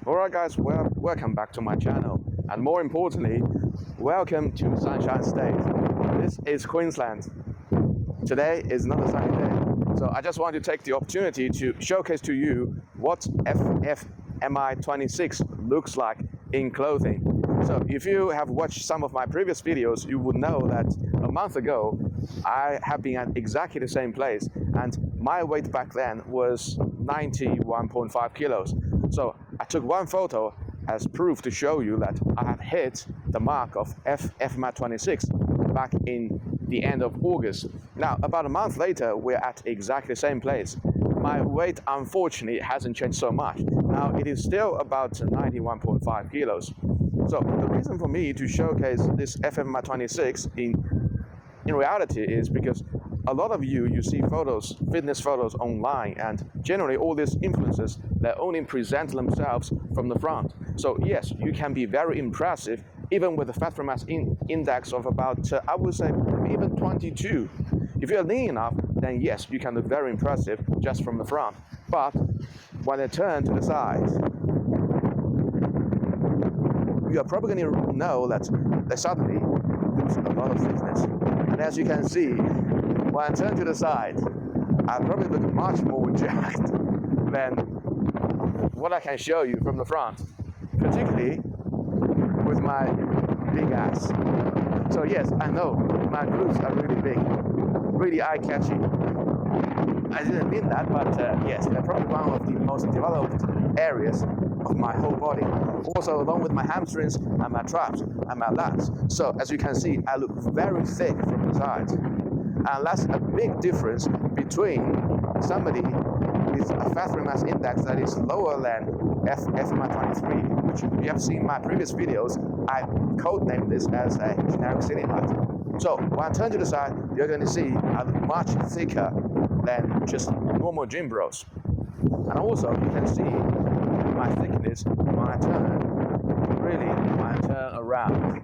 Alright guys, well, welcome back to my channel, and more importantly, welcome to Sunshine State. This is Queensland. Today is another sunny day, so I just want to take the opportunity to showcase to you what FFMI 26 looks like in clothing. So if you have watched some of my previous videos, you would know that a month ago I have been at exactly the same place, and my weight back then was 91.5 kilos. So I took one photo as proof to show you that I had hit the mark of FFMI 26 back in the end of August. Now, about a month later, we're at exactly the same place. My weight, unfortunately, hasn't changed so much. Now, it is still about 91.5 kilos. So the reason for me to showcase this FFMI 26 in reality is because a lot of you see photos, fitness photos online, and generally all these influencers, they only present themselves from the front. So yes, you can be very impressive even with a fat mass index of about, I would say, even 22. If you're lean enough, then yes, you can look very impressive just from the front. But when they turn to the side, you are probably going to know that they suddenly lose a lot of thickness. And as you can see, when I turn to the side, I probably look much more jacked than what I can show you from the front, particularly with my big ass. So yes, I know my glutes are really big, really eye-catching. I didn't mean that, but yes, they're probably one of the most developed areas of my whole body. Also, along with my hamstrings and my traps and my lats. So as you can see, I look very thick from the sides. And that's a big difference between somebody with a fat mass index that is lower than FFMI 23, which if you have seen my previous videos, I codenamed this as a generic ceiling height. So when I turn to the side, you're going to see I look much thicker than just normal gym bros. And also, you can see my thickness when I turn, really when I turn around.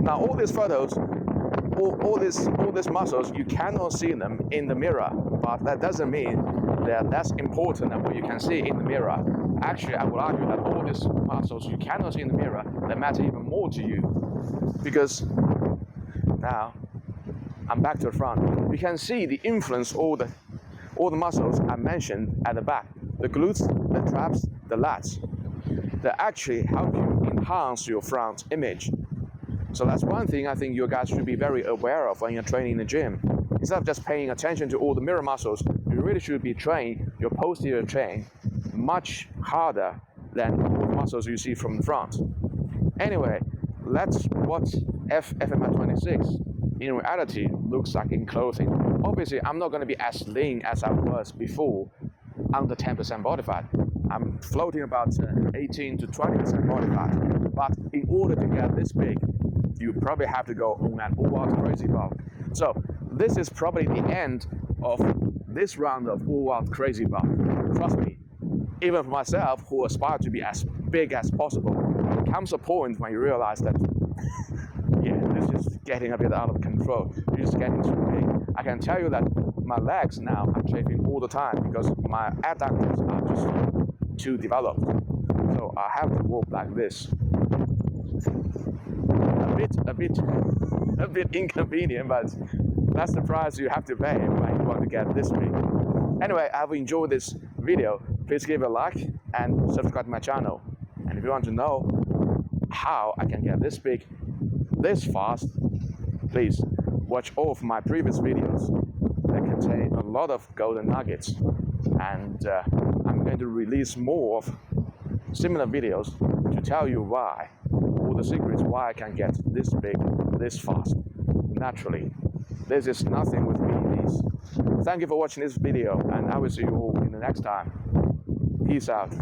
Now all these photos, all these muscles, you cannot see them in the mirror, but that doesn't mean they're less important than what you can see in the mirror. Actually, I would argue that all these muscles you cannot see in the mirror, they matter even more to you. Because now, I'm back to the front. You can see the influence all the muscles I mentioned at the back. The glutes, the traps, the lats. They actually help you enhance your front image. So that's one thing I think you guys should be very aware of when you're training in the gym. Instead of just paying attention to all the mirror muscles, you really should be training your posterior chain much harder than the muscles you see from the front. Anyway, that's what FFMI 26 in reality looks like in clothing. Obviously, I'm not going to be as lean as I was before, under 10% body fat. I'm floating about 18 to 20% body fat. But in order to get this big, you probably have to go on an all-out crazy bulk. So this is probably the end of this round of all-out crazy bulk. Trust me, even for myself, who aspire to be as big as possible, there comes a point when you realize that, yeah, this is getting a bit out of control. You're just getting too big. I can tell you that my legs now are chafing all the time because my adductors are just too developed. So I have to walk like this. A bit inconvenient, but that's the price you have to pay when you want to get this big. Anyway, I've enjoyed this video. Please give it a like and subscribe to my channel. And if you want to know how I can get this big, this fast, please watch all of my previous videos. They contain a lot of golden nuggets. And I'm going to release more of similar videos to tell you why. All the secrets why I can get this big, this fast, naturally. This is nothing with me, these. Thank you for watching this video, and I will see you all in the next time. Peace out.